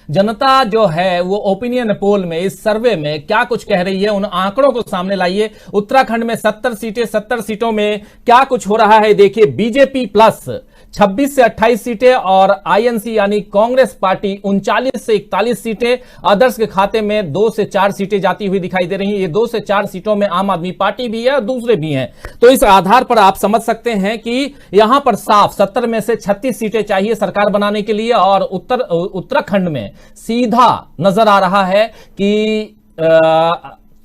जनता जो है वो ओपिनियन पोल में, इस सर्वे में क्या कुछ कह रही है, उन आंकड़ों को सामने लाइए। उत्तराखंड में 70 सीटें, 70 सीटों में क्या कुछ हो रहा है देखिए। बीजेपी प्लस 26 से 28 सीटें और आईएनसी यानी कांग्रेस पार्टी 39 से 41 सीटें, अदर्स के खाते में 2 से 4 सीटें जाती हुई दिखाई दे रही हैं। ये 2 से 4 सीटों में आम आदमी पार्टी भी है और दूसरे भी हैं। तो इस आधार पर आप समझ सकते हैं कि यहां पर साफ 70 में से 36 सीटें चाहिए सरकार बनाने के लिए, और उत्तराखंड में सीधा नजर आ रहा है कि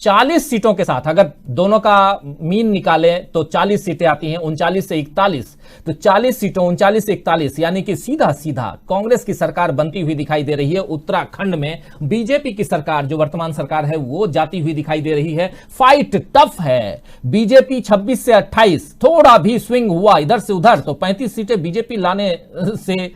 40 सीटों के साथ अगर दोनों का मीन निकालें तो 40 सीटें आती हैं, 39 से 41, तो 40 सीटों 39 से 41 यानी कि सीधा सीधा कांग्रेस की सरकार बनती हुई दिखाई दे रही है। उत्तराखंड में बीजेपी की सरकार, जो वर्तमान सरकार है, वो जाती हुई दिखाई दे रही है। फाइट टफ है। बीजेपी 26 से 28, थोड़ा भी स्विंग हुआ इधर से उधर तो 35 सीटें बीजेपी लाने से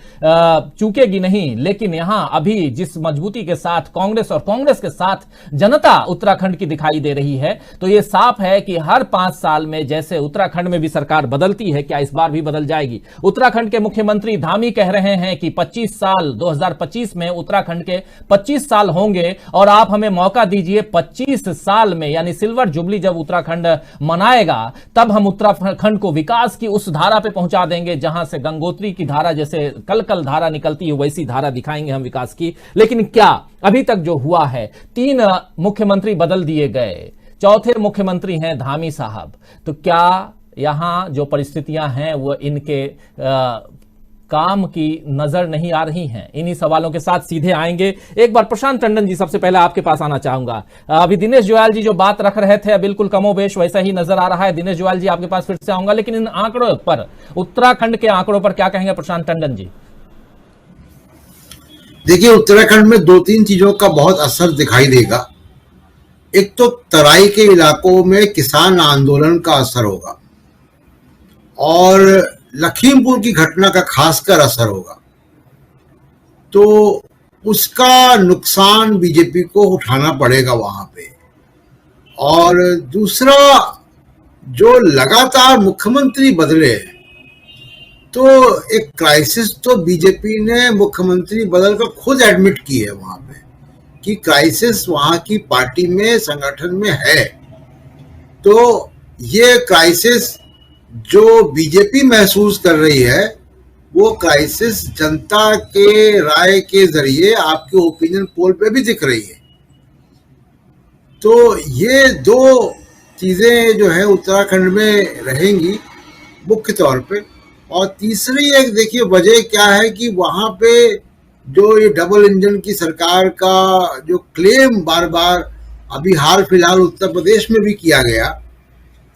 चूकेगी नहीं, लेकिन यहां अभी जिस मजबूती के साथ कांग्रेस और कांग्रेस के साथ जनता उत्तराखंड की दिखाई दे रही है, तो यह साफ है कि हर 5 साल में जैसे उत्तराखंड में भी सरकार बदलती है, क्या इस बार भी बदल जाएगी। उत्तराखंड के मुख्यमंत्री धामी कह रहे हैं कि 25 साल 2025 में उत्तराखंड के 25 साल होंगे और आप हमें मौका दीजिए। 25 साल में यानी सिल्वर जुबली जब उत्तराखंड मनाएगा, तब हम उत्तराखंड को विकास की उस धारा पे पहुंचा देंगे जहां से गंगोत्री की धारा जैसे कल कल धारा निकलती है, वैसी धारा दिखाएंगे हम विकास की। लेकिन क्या अभी तक जो हुआ है, 3 मुख्यमंत्री बदल दिए गए, चौथे मुख्यमंत्री हैं धामी साहब, तो क्या यहां जो परिस्थितियां हैं वो इनके काम की नजर नहीं आ रही हैं? इन्हीं सवालों के साथ सीधे आएंगे। एक बार प्रशांत टंडन जी, सबसे पहले आपके पास आना चाहूंगा। अभी दिनेश जोयाल जी जो बात रख रहे थे बिल्कुल कमोबेश वैसा ही नजर आ रहा है। दिनेश जोयाल जी आपके पास फिर से आऊंगा, लेकिन इन आंकड़ों पर, उत्तराखंड के आंकड़ों पर क्या कहेंगे प्रशांत टंडन जी? देखिए, उत्तराखंड में 2-3 चीजों का बहुत असर दिखाई देगा। एक तो तराई के इलाकों में किसान आंदोलन का असर होगा और लखीमपुर की घटना का खासकर असर होगा, तो उसका नुकसान बीजेपी को उठाना पड़ेगा वहां पे। और दूसरा, जो लगातार मुख्यमंत्री बदले, तो एक क्राइसिस तो बीजेपी ने मुख्यमंत्री बदल कर खुद एडमिट की है वहां पे कि क्राइसिस वहां की पार्टी में, संगठन में है। तो ये क्राइसिस जो बीजेपी महसूस कर रही है, वो क्राइसिस जनता के राय के जरिए आपके ओपिनियन पोल पे भी दिख रही है। तो ये 2 चीजें जो है उत्तराखंड में रहेंगी मुख्य तौर पे। और तीसरी एक देखिए वजह क्या है कि वहां पे जो ये डबल इंजन की सरकार का जो क्लेम बार बार अभी हाल फिलहाल उत्तर प्रदेश में भी किया गया,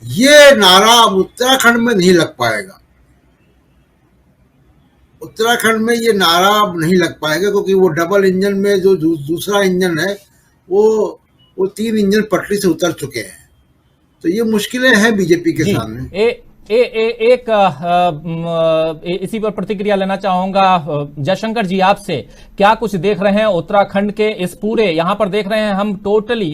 ये नारा उत्तराखंड में नहीं लग पाएगा। उत्तराखंड में ये नारा नहीं लग पाएगा क्योंकि वो डबल इंजन में जो दूसरा इंजन है वो 3 इंजन पटरी से उतर चुके हैं। तो ये मुश्किलें हैं बीजेपी के सामने। इसी पर प्रतिक्रिया लेना चाहूंगा जयशंकर जी आपसे। क्या कुछ देख रहे हैं उत्तराखंड के इस पूरे, यहां पर देख रहे हैं हम टोटली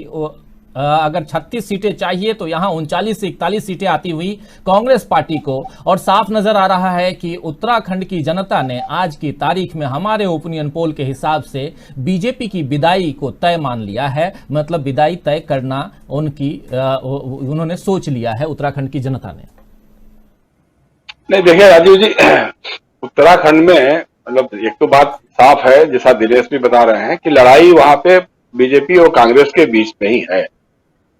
अगर 36 सीटें चाहिए तो यहां 39 से 41 सीटें आती हुई कांग्रेस पार्टी को, और साफ नजर आ रहा है कि उत्तराखंड की जनता ने आज की तारीख में हमारे ओपिनियन पोल के हिसाब से बीजेपी की विदाई को तय मान लिया है। मतलब विदाई तय करना उन्होंने सोच लिया है उत्तराखंड की जनता ने। नहीं, देखिए राजीव जी, उत्तराखंड में मतलब एक तो बात साफ है, जैसा दिनेश भी बता रहे हैं, कि लड़ाई वहां पे बीजेपी और कांग्रेस के बीच में ही है।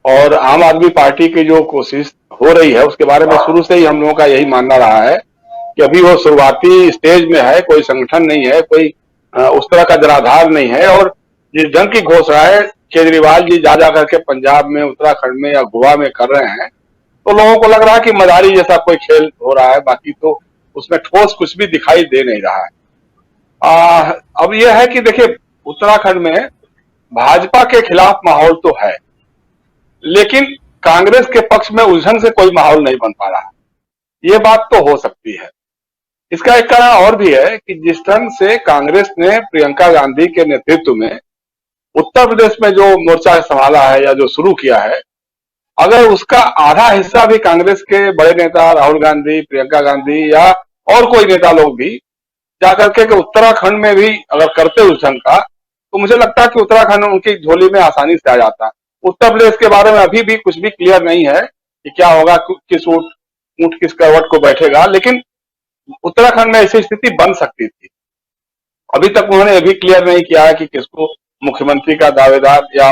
और आम आदमी पार्टी की जो कोशिश हो रही है उसके बारे में शुरू से ही हम लोगों का यही मानना रहा है कि अभी वो शुरुआती स्टेज में है, कोई संगठन नहीं है, कोई उस तरह का जनाधार नहीं है। और जिस जंग की घोषणा है केजरीवाल जी जा करके पंजाब में, उत्तराखंड में या गोवा में कर रहे हैं, तो लोगों को लग रहा है कि मदारी जैसा कोई खेल हो रहा है, बाकी तो उसमें ठोस कुछ भी दिखाई दे नहीं रहा है। अब यह है कि देखिए, उत्तराखंड में भाजपा के खिलाफ माहौल तो है, लेकिन कांग्रेस के पक्ष में उलझन से कोई माहौल नहीं बन पा रहा। ये बात तो हो सकती है। इसका एक कारण और भी है कि जिस ढंग से कांग्रेस ने प्रियंका गांधी के नेतृत्व में उत्तर प्रदेश में जो मोर्चा संभाला है या जो शुरू किया है, अगर उसका आधा हिस्सा भी कांग्रेस के बड़े नेता राहुल गांधी, प्रियंका गांधी या और कोई नेता लोग भी जाकर के उत्तराखंड में भी अगर करते उस ढंग का, तो मुझे लगता है कि उत्तराखंड उनकी झोली में आसानी से आ जाता। उत्तर प्रदेश के बारे में अभी भी कुछ भी क्लियर नहीं है कि क्या होगा, किस ऊंट किस करवट को बैठेगा, लेकिन उत्तराखंड में ऐसी स्थिति बन सकती थी। अभी तक उन्होंने यह भी क्लियर नहीं किया है कि किसको मुख्यमंत्री का दावेदार या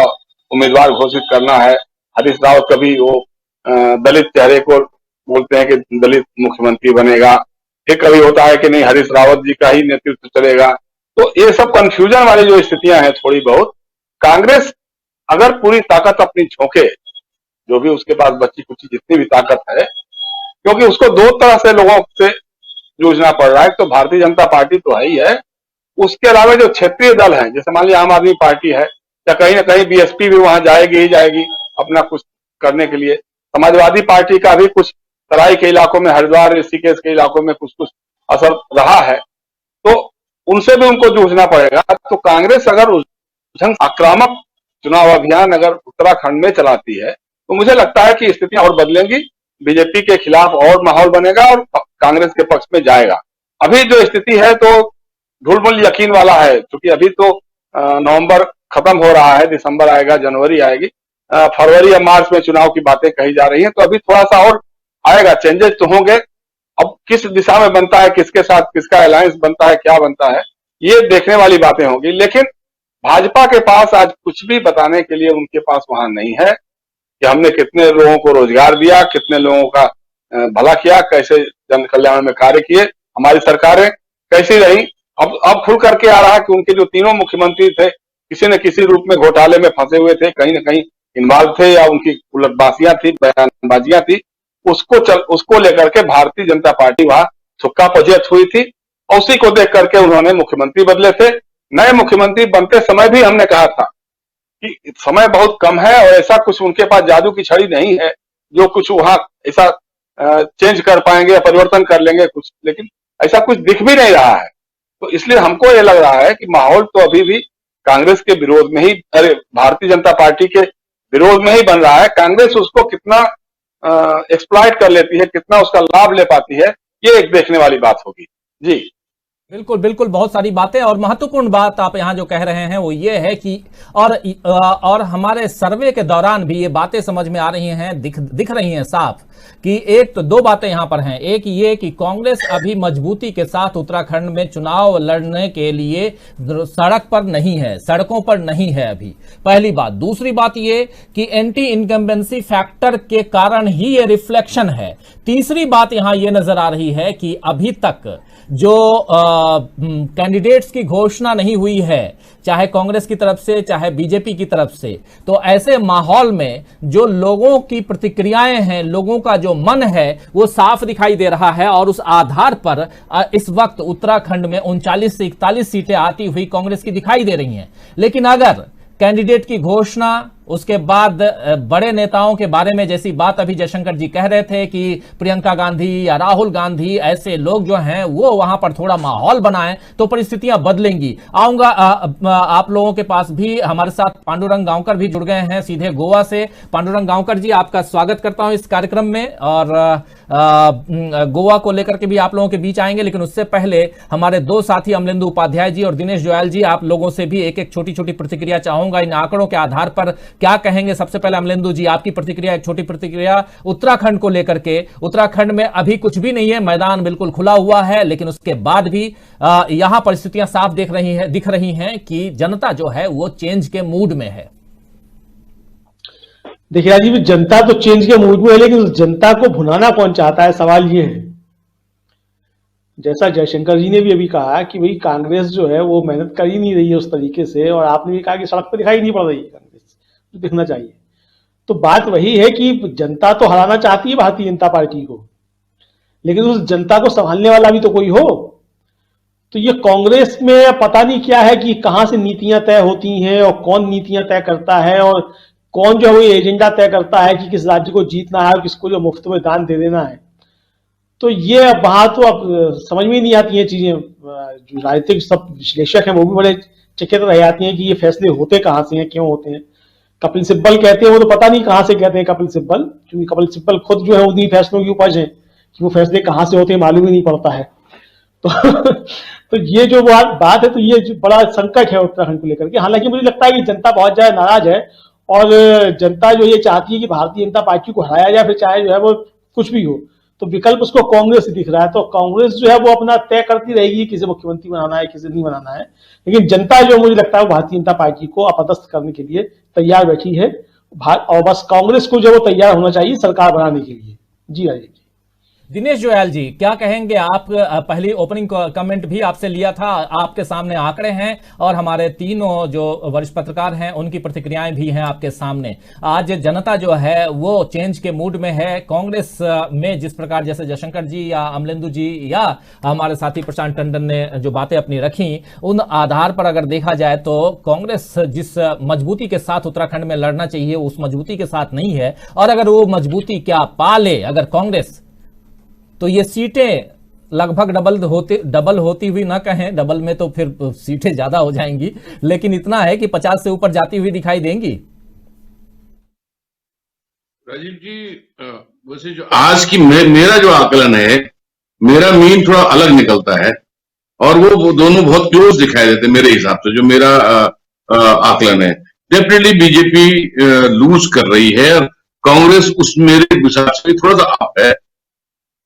उम्मीदवार घोषित करना है। हरीश रावत कभी वो दलित चेहरे को बोलते हैं कि दलित मुख्यमंत्री बनेगा, फिर कभी होता है कि नहीं हरीश रावत जी का ही नेतृत्व चलेगा। तो ये सब कंफ्यूजन वाली जो स्थितियां हैं थोड़ी बहुत, कांग्रेस अगर पूरी ताकत अपनी झोंके, जो भी उसके पास बची कुची जितनी भी ताकत है, क्योंकि उसको दो तरह से लोगों से जूझना पड़ रहा है। तो भारतीय जनता पार्टी तो है ही है, उसके अलावा जो क्षेत्रीय दल है, जैसे मान लिया आम आदमी पार्टी है, या कहीं ना कहीं बीएसपी भी वहां जाएगी ही जाएगी अपना कुछ करने के लिए। समाजवादी पार्टी का भी कुछ तराई के इलाकों में, हरिद्वार ऋषिकेश के इलाकों में कुछ कुछ असर रहा है, तो उनसे भी उनको जूझना पड़ेगा। तो कांग्रेस अगर आक्रामक चुनाव अभियान अगर उत्तराखंड में चलाती है, तो मुझे लगता है कि स्थितियां और बदलेंगी, बीजेपी के खिलाफ और माहौल बनेगा और कांग्रेस के पक्ष में जाएगा। अभी जो स्थिति है तो ढुलमुल यकीन वाला है, क्योंकि अभी तो नवंबर खत्म हो रहा है, दिसंबर आएगा, जनवरी आएगी, फरवरी या मार्च में चुनाव की बातें कही जा रही हैं। तो अभी थोड़ा सा और आएगा, चेंजेस तो होंगे। अब किस दिशा में बनता है, किसके साथ किसका अलायंस बनता है, क्या बनता है, ये देखने वाली बातें होंगी। लेकिन भाजपा के पास आज कुछ भी बताने के लिए उनके पास वहां नहीं है कि हमने कितने लोगों को रोजगार दिया, कितने लोगों का भला किया, कैसे जन कल्याण में कार्य किए, हमारी सरकारें कैसी रही। अब खुल करके आ रहा है कि उनके जो तीनों मुख्यमंत्री थे, किसी न किसी रूप में घोटाले में फंसे हुए थे, कहीं न कहीं इन्वॉल्व थे, या उनकी उलटबाजियां थी, बयानबाजियां थी। उसको लेकर के भारतीय जनता पार्टी वहां छुक्का पजेत हुई थी, और उसी को देख करके उन्होंने मुख्यमंत्री बदले थे। नए मुख्यमंत्री बनते समय भी हमने कहा था कि समय बहुत कम है और ऐसा कुछ उनके पास जादू की छड़ी नहीं है जो कुछ वहां ऐसा चेंज कर पाएंगे या परिवर्तन कर लेंगे कुछ, लेकिन ऐसा कुछ दिख भी नहीं रहा है। तो इसलिए हमको ये लग रहा है कि माहौल तो अभी भी कांग्रेस के विरोध में ही, भारतीय जनता पार्टी के विरोध में ही बन रहा है। कांग्रेस उसको कितना एक्सप्लॉइट कर लेती है, कितना उसका लाभ ले पाती है, ये एक देखने वाली बात होगी। जी बिल्कुल बिल्कुल, बहुत सारी बातें, और महत्वपूर्ण बात आप यहां जो कह रहे हैं वो ये है कि और हमारे सर्वे के दौरान भी ये बातें समझ में आ रही हैं, दिख रही हैं साफ कि एक तो दो बातें यहां पर हैं। एक ये कि कांग्रेस अभी मजबूती के साथ उत्तराखंड में चुनाव लड़ने के लिए सड़क पर नहीं है, सड़कों पर नहीं है अभी, पहली बात। दूसरी बात ये कि एंटी इनकम्बेंसी फैक्टर के कारण ही ये रिफ्लेक्शन है। तीसरी बात यहां ये नजर आ रही है कि अभी तक जो कैंडिडेट्स की घोषणा नहीं हुई है, चाहे कांग्रेस की तरफ से चाहे बीजेपी की तरफ से, तो ऐसे माहौल में जो लोगों की प्रतिक्रियाएं हैं, लोगों का जो मन है वो साफ दिखाई दे रहा है, और उस आधार पर इस वक्त उत्तराखंड में 39 से 41 सीटें आती हुई कांग्रेस की दिखाई दे रही हैं। लेकिन अगर कैंडिडेट की घोषणा, उसके बाद बड़े नेताओं के बारे में, जैसी बात अभी जयशंकर जी कह रहे थे कि प्रियंका गांधी या राहुल गांधी, ऐसे लोग जो हैं वो वहां पर थोड़ा माहौल बनाएं तो परिस्थितियां बदलेंगी। आऊंगा आप लोगों के पास भी। हमारे साथ पांडुरंग गांवकर भी जुड़ गए हैं सीधे गोवा से। पांडुरंग गांवकर जी, आपका स्वागत करता हूं इस कार्यक्रम में, और गोवा को लेकर के भी आप लोगों के बीच आएंगे। लेकिन उससे पहले हमारे दो साथी अमलेंदु उपाध्याय जी और दिनेश जोयाल जी, आप लोगों से भी एक एक छोटी छोटी प्रतिक्रिया चाहूंगा इन आंकड़ों के आधार पर। क्या कहेंगे? सबसे पहले अमलेंदु जी, आपकी प्रतिक्रिया, एक छोटी प्रतिक्रिया उत्तराखंड को लेकर के। उत्तराखंड में अभी कुछ भी नहीं है, मैदान बिल्कुल खुला हुआ है, लेकिन उसके बाद भी यहां परिस्थितियां साफ दिख रही हैं कि जनता जो है वो चेंज के मूड में है। देखिए राजीव, जनता तो चेंज के मूड में है, लेकिन उस जनता को भुनाना कौन चाहता है, सवाल ये है। जैसा जयशंकर जी ने भी अभी कहा कि भाई कांग्रेस जो है वो मेहनत कर ही नहीं रही है उस तरीके से, और आपने भी कहा कि सड़क पर दिखाई नहीं पड़ रही है कांग्रेस, तो दिखना चाहिए। तो बात वही है कि जनता तो हराना चाहती है भारतीय जनता पार्टी को, लेकिन उस जनता को संभालने वाला भी तो कोई हो। तो ये कांग्रेस में पता नहीं क्या है कि कहां से नीतियां तय होती हैं और कौन नीतियां तय करता है, और कौन जो है वो एजेंडा तय करता है कि किस राज्य को जीतना है और किसको जो मुफ्त में दान दे देना है। तो ये वहां तो अब समझ में नहीं आती हैं चीजें। जो राजनीतिक सब विश्लेषक हैं वो भी बड़े चकित रह जाती हैं कि ये फैसले होते कहां से हैं, क्यों होते हैं। कपिल सिब्बल कहते हैं, वो तो पता नहीं कहां से कहते हैं कपिल सिब्बल, क्योंकि कपिल सिब्बल खुद जो है उन्हीं फैसलों की उपज है कि वो फैसले कहां से होते हैं मालूम ही नहीं पड़ता है। तो ये जो बात है, तो ये जो बड़ा संकट है उत्तराखंड को लेकर के। हालांकि मुझे लगता है कि जनता बहुत ज्यादा नाराज है और जनता जो ये चाहती है कि भारतीय जनता पार्टी को हराया जाए, फिर चाहे जो है वो कुछ भी हो। तो विकल्प उसको कांग्रेस दिख रहा है। तो कांग्रेस जो है वो अपना तय करती रहेगी किसे मुख्यमंत्री बनाना है, किसे नहीं बनाना है, लेकिन जनता जो मुझे लगता है वो भारतीय जनता पार्टी को अपदस्थ करने के लिए तैयार बैठी है। और बस कांग्रेस को जो वो तैयार होना चाहिए सरकार बनाने के लिए। जी राजीव जी। दिनेश जोयाल जी, क्या कहेंगे आप? पहली ओपनिंग कमेंट भी आपसे लिया था, आपके सामने आंकड़े हैं और हमारे तीनों जो वरिष्ठ पत्रकार हैं उनकी प्रतिक्रियाएं भी हैं आपके सामने। आज जनता जो है वो चेंज के मूड में है। कांग्रेस में जिस प्रकार जैसे जयशंकर जी या अमलेंदु जी या हमारे साथी प्रशांत टंडन ने जो बातें अपनी रखी, उन आधार पर अगर देखा जाए तो कांग्रेस जिस मजबूती के साथ उत्तराखंड में लड़ना चाहिए उस मजबूती के साथ नहीं है। और अगर वो मजबूती क्या पा ले अगर कांग्रेस, तो ये सीटें लगभग डबल होती हुई ना कहें, डबल में तो फिर सीटें ज्यादा हो जाएंगी, लेकिन इतना है कि 50 से ऊपर जाती हुई दिखाई देंगी। राजीव जी, वैसे जो आज की मेरा जो आकलन है, मेरा मीन थोड़ा अलग निकलता है और वो दोनों बहुत क्लोज दिखाई देते हैं मेरे हिसाब से। जो मेरा आकलन है, डेफिनेटली बीजेपी लूज कर रही है और कांग्रेस उस मेरे हिसाब से थोड़ा सा अप है।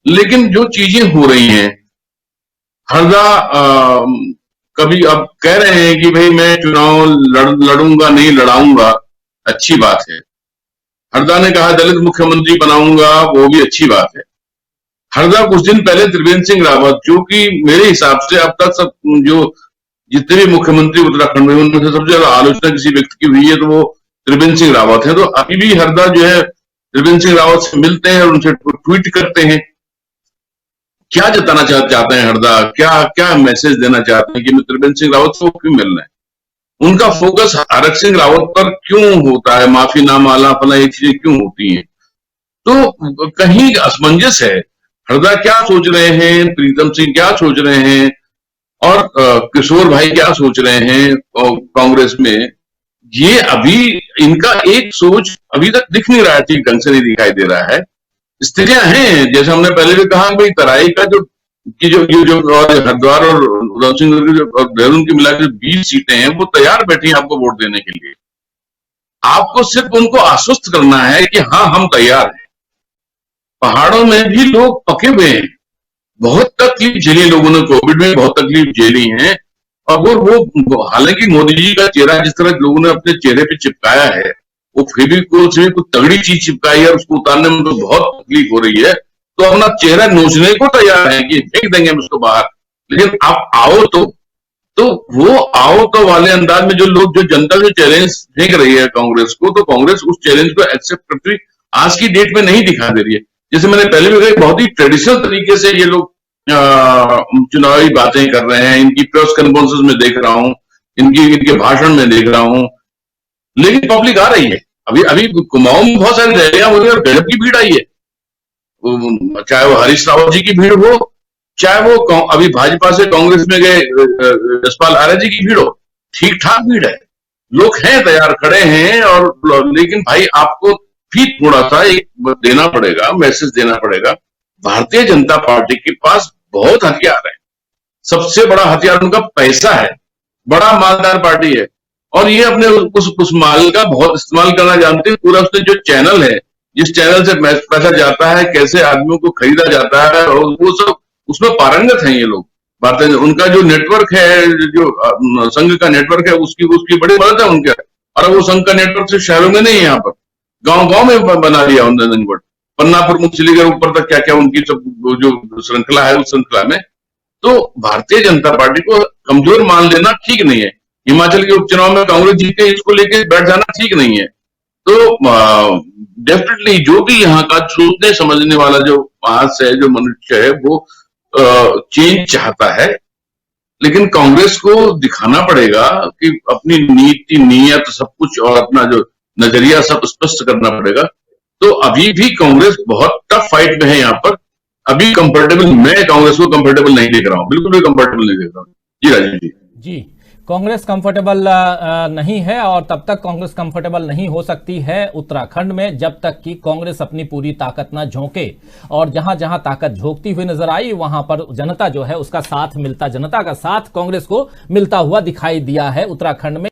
लेकिन जो चीजें हो रही हैं, हरदा कभी अब कह रहे हैं कि भाई मैं चुनाव लड़ूंगा नहीं लड़ाऊंगा, अच्छी बात है। हरदा ने कहा दलित मुख्यमंत्री बनाऊंगा, वो भी अच्छी बात है। हरदा कुछ दिन पहले त्रिवेंद्र सिंह रावत, जो कि मेरे हिसाब से अब तक सब जो जितने भी मुख्यमंत्री उत्तराखंड में उनमें से सबसे ज्यादा आलोचना किसी व्यक्ति की हुई है तो वो त्रिवेंद्र सिंह रावत है। तो अभी भी हरदा जो है त्रिवेंद्र सिंह रावत से मिलते हैं और उनसे ट्वीट करते हैं। क्या जताना चाहते हैं हरदा, क्या मैसेज देना चाहते हैं कि त्रिवेंद्र सिंह रावत को क्यों मिलना है? उनका फोकस हरक सिंह रावत पर क्यों होता है? माफीनामा फला ये चीजें क्यों होती हैं? तो कहीं असमंजस है। हरदा क्या सोच रहे हैं, प्रीतम सिंह क्या सोच रहे हैं और किशोर भाई क्या सोच रहे हैं कांग्रेस में, ये अभी इनका एक सोच अभी तक दिख नहीं रहा है, ठीक ढंग से नहीं दिखाई दे रहा है। स्थितियां हैं जैसे हमने पहले भी कहा, भाई तराई का जो हरिद्वार और उधमसिंह और देहरादून की मिलाकर 20 सीटें हैं, वो तैयार बैठी हैं आपको वोट देने के लिए। आपको सिर्फ उनको आश्वस्त करना है कि हाँ हम तैयार हैं। पहाड़ों में भी लोग पके हुए हैं, बहुत तकलीफ झेली लोगों ने, कोविड में बहुत तकलीफ झेली है। और वो हालांकि मोदी जी का चेहरा जिस तरह लोगों ने अपने चेहरे पे चिपकाया है, वो फेविकोल से कुछ तगड़ी चीज चिपकाई है, उसको उतारने में तो बहुत तकलीफ हो रही है, तो अपना चेहरा नोचने को तैयार है कि फेंक देंगे हम उसको बाहर। लेकिन आप आओ तो वो आओ तो वाले अंदाज में जो लोग, जो जनता जो चैलेंज फेंक रही है कांग्रेस को, तो कांग्रेस उस चैलेंज को एक्सेप्ट करती हुई आज की डेट में नहीं दिखा दे रही है। जैसे मैंने पहले भी कहा, बहुत ही ट्रेडिशनल तरीके से ये लोग चुनावी बातें कर रहे हैं। इनकी प्रेस कॉन्फ्रेंसेस में देख रहा हूं, इनके भाषण में देख रहा हूं, लेकिन पब्लिक आ रही है। अभी कुमाऊं में बहुत सारी रैलियां हो रही है और गजब की भीड़ आई है, चाहे वो हरीश रावत जी की भीड़ हो, चाहे वो अभी भाजपा से कांग्रेस में गए यशपाल आर्य जी की भीड़ हो। ठीक ठाक भीड़ है, लोग हैं तैयार खड़े हैं। और लेकिन भाई आपको भी थोड़ा सा एक देना पड़ेगा, मैसेज देना पड़ेगा। भारतीय जनता पार्टी के पास बहुत हथियार है, सबसे बड़ा हथियार उनका पैसा है, बड़ा मालदार पार्टी है और ये अपने उस माल का बहुत इस्तेमाल करना जानते हैं। पूरा उसने जो चैनल है, जिस चैनल से पैसा जाता है, कैसे आदमियों को खरीदा जाता है, और वो सब उसमें पारंगत हैं ये लोग। भारतीय उनका जो नेटवर्क है, जो संघ का नेटवर्क है, उसकी बड़ी मदद है उनके। और वो संघ का नेटवर्क सिर्फ शहरों में नहीं है, यहाँ पर गांव में बना लिया उन्होंने। पन्ना प्रमुख से लेकर ऊपर तक क्या क्या उनकी सब जो श्रृंखला है, उस श्रृंखला में तो भारतीय जनता पार्टी को कमजोर मान लेना ठीक नहीं है। हिमाचल के उपचुनाव में कांग्रेस जीते, इसको लेकर बैठ जाना ठीक नहीं है। तो डेफिनेटली जो भी यहाँ का सोचने समझने वाला जो मास है, जो मनुष्य है, वो चेंज चाहता है। लेकिन कांग्रेस को दिखाना पड़ेगा कि अपनी नीति, नियत, सब कुछ और अपना जो नजरिया सब स्पष्ट करना पड़ेगा। तो अभी भी कांग्रेस बहुत टफ फाइट में है यहाँ पर। अभी कंफर्टेबल, मैं कांग्रेस को कंफर्टेबल नहीं देख रहा हूँ, बिल्कुल भी कंफर्टेबल नहीं देख रहा हूँ। जी राजीव जी। जी, कांग्रेस कंफर्टेबल नहीं है और तब तक कांग्रेस कंफर्टेबल नहीं हो सकती है उत्तराखंड में जब तक कि कांग्रेस अपनी पूरी ताकत ना झोंके। और जहां जहां ताकत झोंकती हुई नजर आई वहां पर जनता जो है उसका साथ मिलता, जनता का साथ कांग्रेस को मिलता हुआ दिखाई दिया है उत्तराखंड में।